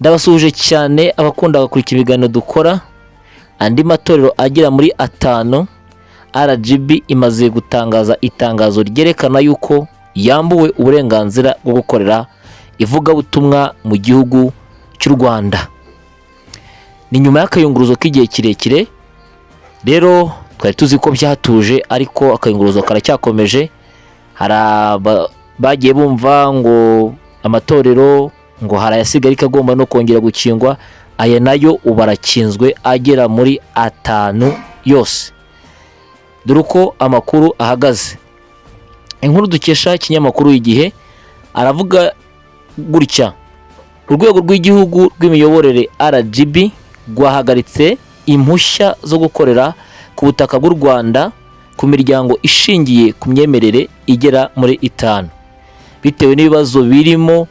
Ndabasuje cyane abakunda gukurikira ibiganiro dukora. Andi matorero agera muri 5 RGB imaze gutangaza itangazo ryerekana yuko yambuwe uburenganzira bwo gukorera ivugabutumwa mu gihugu cy'u Rwanda. Ni nyuma y'akayunguruzo k'igihe kirekire. Rero twari tuzi ko byatuje, ariko akayunguruzo karacyakomeje. Bagiye bumva ngo amatorero ngo harayasigaye kagomba no kongera gukingwa. Aya nayo ubarakinzwe agera muri 5 yose. Dore uko amakuru ahagaze. Inkuru dukesha ikinyamakuru Igihe aravuga gutya: urwego rw'igihugu rw'imiyoborere RGB rwahagaritse impushya zo gukorera ku butaka bw'u Rwanda ku miryango ishingiye ku myemerere igera muri 5 bitewe n'ibibazo birimo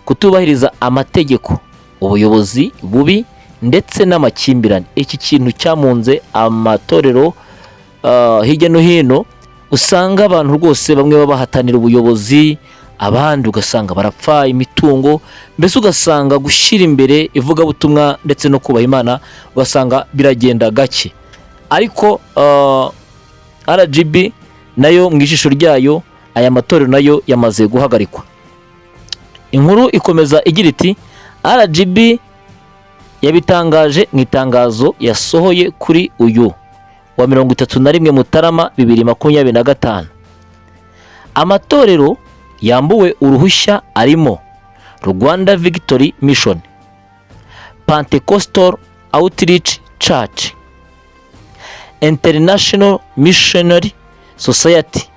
kutubahiriza amategeko, ubuyobozi bubi ndetse n'amakimbirane. Iki kintu cyamunze amatorero hirya no hino. Usanga abantu rwose bamwe babahatanira ubuyobozi, abandi ugasanga barapfa imitungo, mbese ugasanga gushyira imbere ivugabutumwa ndetse no kubaha Imana ugasanga biragenda gake. Ariko RGB nayo mu ijisho ryayo aya matorero nayo yamaze guhagarikwa. Inkuru ikomeza igira iti: RGB yabitangaje mu itangazo yasohoye kuri uyu wa 31 Mutarama 2025. Amatorero yambuwe uruhushya arimo Rwanda Victory Mission, Pentecostal Outreach Church, International Missionary Society,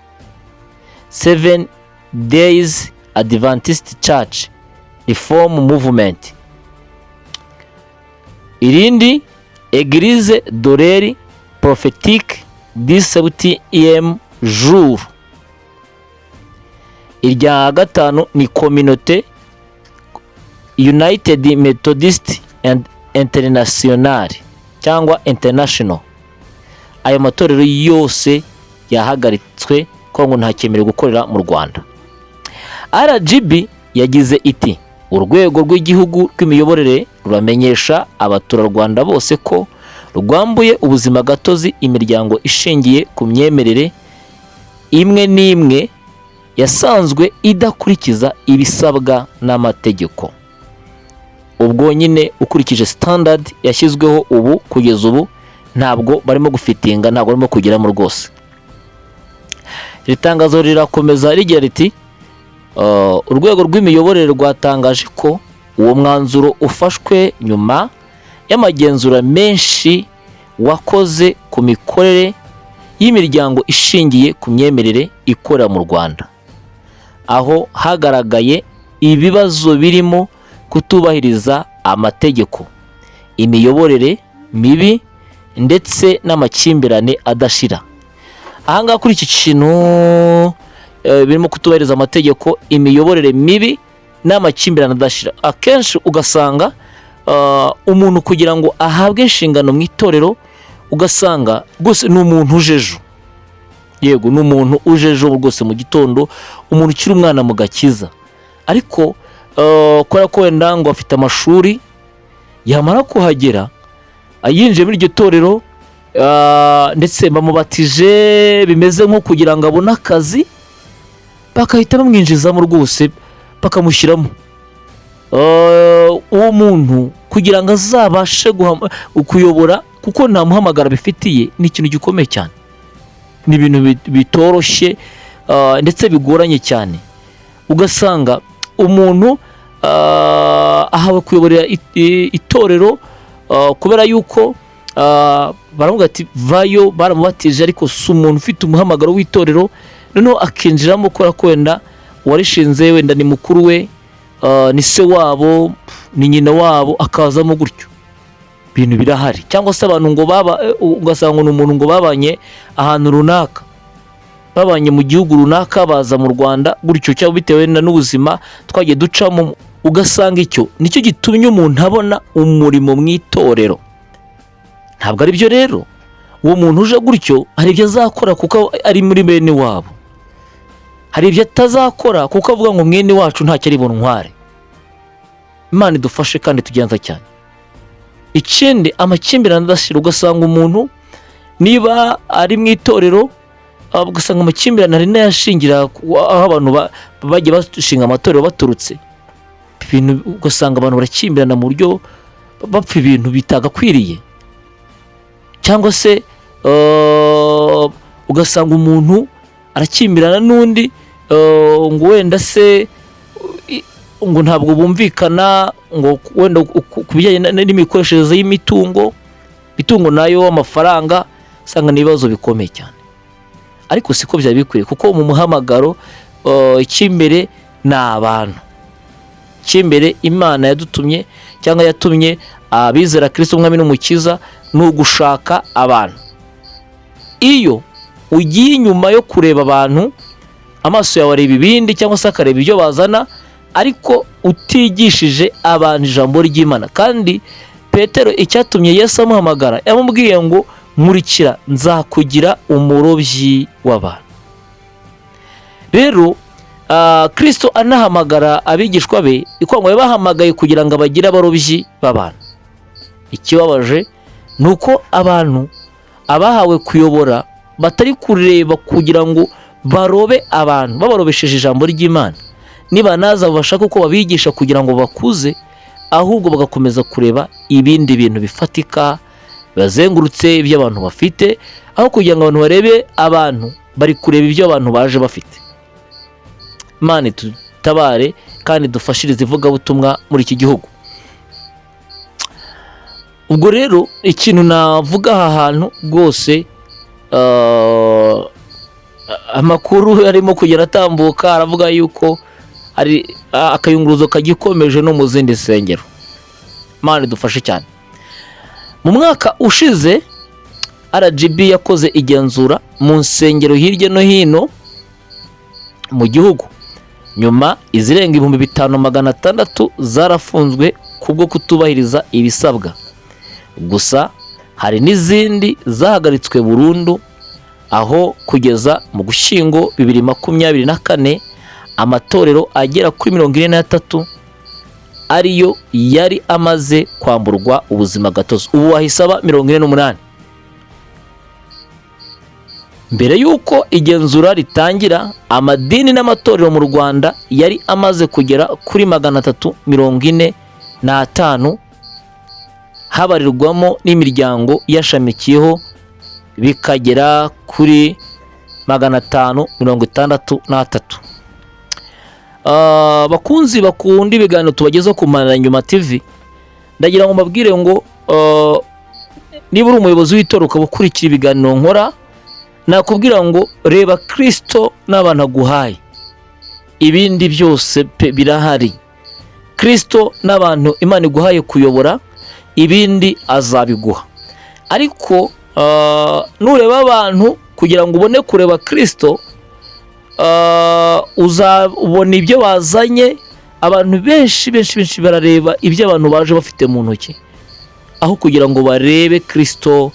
Seven Days Adventist Church, Reform Movement. Irindi Église d'Oreri Prophétique du 7e jour. Irya gatanu ni Communauté United Methodist and International cyangwa International. Ayo matorero yose yahagaritswe ko ngo ntakemerewe gukorera mu Rwanda. RGB yagize iti: urwego rw'igihugu rw'imiyoborere ruramenyesha abaturarwanda bose ko rwambuye ubuzima gatozi imiryango ishingiye ku myemerere imwe n'imwe yasanzwe idakurikiza ibisabwa n'amategeko. Ubwo nyine ukurikije standard yashyizweho ubu kugeza ubu ntabwo barimo gufitinga, ntabwo barimo kugeramo rwose. Ritangazo rirakomeza rigira riti: urwego rw'imiyoborere rwatangaje ko uwo mwanzuro ufashwe nyuma y'amagenzura menshi wakoze ku mikorere y'imiryango ishingiye ku myemerere ikorera mu Rwanda, aho hagaragaye ibibazo birimo kutubahiriza amategeko, imiyoborere mibi ndetse n'amakimbirane adashira. Ahangaha kuri iki kintu birimo kutubahiriza amategeko, imiyoborere mibi n'amakimbirane adashira, akenshi ugasanga umuntu kugira ngo ahabwe inshingano mu itorero ugasanga rwose ni umuntu ujejo. Yego, ni umuntu ujejo rwose mu gitondo, umuntu ukiri umwana mu gakiza, ariko kubera ko wenda ngo afite amashuri, yamara kuhagera yinjiye muri iryo torero ndetse bamubatije bimeze nko kugira ngo abone akazi, bakahita bamwinjizamo rwose bakamushyiramo. Uwo muntu kugira ngo azabashe kuyobora, kuko nta muhamagara bifitiye, ni ikintu gikomeye cyane, ni ibintu bitoroshye ndetse bigoranye cyane. Ugasanga umuntu ahawe kuyoborera itorero kubera yuko baravuga ati vayo, baramubatije, ariko si umuntu ufite umuhamagaro w'itorero. Noneho akinjiramo kubera ko wenda uwarishinze wenda ni mukuru we, ni se wabo, ni nyina wabo, akazamo gutyo. Ibintu birahari. Cyangwa se abantu ngo ugasanga ni umuntu ngo babanye ahantu runaka, babanye mu gihugu runaka, baza mu Rwanda gutyo, cyangwa bitewe n'ubuzima twagiye ducamo, ugasanga icyo nicyo gitumye umuntu abona umurimo mu itorero. Ntabwo ari byo rero. Uwo muntu uje gutyo hari ibyo azakora kuko ari muri bene wabo, hari ibyo atazakora kuko avuga ngo mwene wacu ntacyo ari buntware. Imana idufashe kandi tugenza cyane. Ikindi, amakimbirane adashira, ugasanga umuntu niba ari mu itorero ugasanga amakimbirane ari n'ayashingira aho abantu bagiye bashinga amatorero baturutse, ibintu ugasanga abantu barakimbirana mu buryo bapfa ibintu bitagakwiriye, cyangwa se ugasanga umuntu arakimbirana n'undi ngo wenda se ngo ntabwo bumvikana, ngo wenda ku bijyanye n'imikoreshereze y'imitungo nayo amafaranga, usanga n'ibibazo bikomeye cyane. Ariko siko byari bikwiye, kuko mu muhamagaro icy'imbere ni abantu, icy'imbere Imana yadutumye cyangwa yatumye abizera Kristo umwami n'umukiza ni ugushaka abantu. Iyo ugiye inyuma yo kureba abantu, amaso yawe areba ibindi cyangwa se akareba ibyo bazana, ariko utigishije abantu ijambo ry'Imana. Kandi Petero icyatumye Yesu amuhamagara, yamubwiye ngo nkurikira, nzakugira umurobyi w'abantu. Rero Kristo anahamagara abigishwa be, ikwangwa yabahamagaye kugira ngo abagire abarobyi b'abantu. Ikibabaje ni uko abantu abahawe kuyobora batari kureba kugira ngo barobe abantu babarobesheje ijambo ry'Imana. Niba naza bashaka uko babigisha kugira ngo bakuze, ahubwo bagakomeza kureba ibindi bintu bifatika bazengurutse ibyo abantu bafite, aho kugira ngo abantu barebe abantu, bari kureba ibyo abantu baje bafite. Imana tutabare kandi dufashirize ivugabutumwa muri iki gihugu. Ubwo rero ikintu navuga aha hantu rwose, amakuru arimo kugera atambuka aravuga yuko hari akayunguruzo kagikomeje no mu zindi nsengero. Imana idufashe cyane. Mu mwaka ushize RGB yakoze igenzura mu nsengero hirya no hino mu gihugu, nyuma izirenga 5,600 zarafunzwe kubwo kutubahiriza ibisabwa. Gusa hari n'izindi zahagaritswe burundu, aho kugeza mu Gushyingo 2024 amatorero agera kuri 43 ariyo yari amaze kwamburwa ubuzima gatozi. Ubu wahisaba 48. Mbere yuko igenzura ritangira, amadini n'amatorero mu Rwanda yari amaze kugera kuri 345, habarirwamo n'imiryango yashamikiyeho bikagera kuri 563. Bakunzi bakunda ibiganiro tubagezaho ku Mananyuma TV, ndagira ngo mbabwire ngo niba uri umuyobozi w'itorero ukaba ukurikira ibiganiro nkora, nakubwira ngo reba Kristo n'abantu aguhaye, ibindi byose birahari. Kristo n'abantu Imana iguhaye kuyobora, ibindi azabiguha. Ariko nureba abantu kugira ngo ubone kureba Kristo, uzabona ibyo bazanye. Abantu benshi barareba ibyo abantu baje bafite mu ntoki, aho kugira ngo barebe Kristo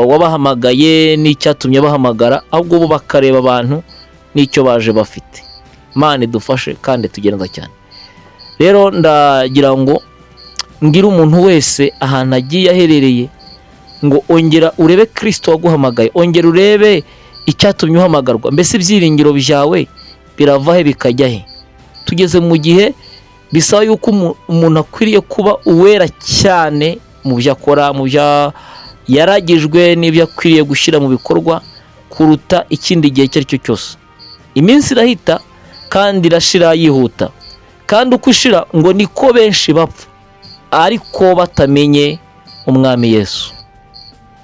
wabahamagaye n'icyatumye bahamagara, ahubwo bo bakareba abantu n'icyo baje bafite. Imana idufashe kandi tugenza cyane. Rero ndagira ngo ngira umuntu wese ahantu agiye aherereye ngo ongera urebe Kristo waguhamagaye, ongera urebe icyatumye uhamagarwa. Mbese ibyiringiro byawe birava he bikajya he? Tugeze mu gihe bisaba yuko umuntu akwiriye kuba uwera cyane mu byo akora, mu byo yaragijwe n'ibyo akwiriye gushyira mu bikorwa, kuruta ikindi gihe icyo ari cyo cyose. Iminsi irahita kandi irashira yihuta, kandi uko ishira ngo niko benshi bapfa, ariko batamenye umwami Yesu.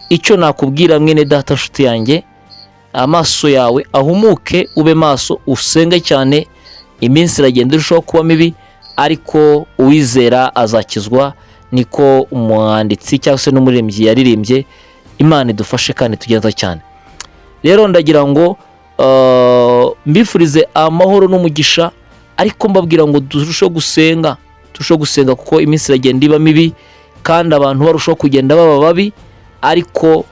Icyo nakubwira mwene data nshuti yanjye, amaso yawe ahumuke, ube maso, usenge cyane. Iminsi iragenda irushaho kuba mibi, ariko uwizera azakizwa, niko umwanditsi cyangwa se n'umuririmbyi yaririmbye. Imana idufashe kandi tugenza cyane. Rero ndagira ngo mbifurize amahoro n'umugisha, ariko mbabwira ngo turusheho gusenga, kuko iminsi iragenda iba mibi kandi abantu barushaho kugenda baba babi, ariko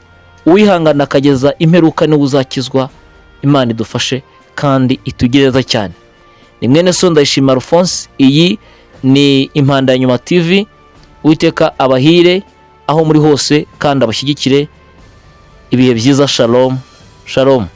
uwihangana akageza imperuka niwe uzakizwa. Imana idufashe kandi itugereza cyane. Ni mwene so Ndayishimiye Alphonse. Iyi ni Impanda ya Nyuma TV. Uwiteka abahire aho muri hose kandi abashyigikire. Ibihe byiza. Shalom shalom.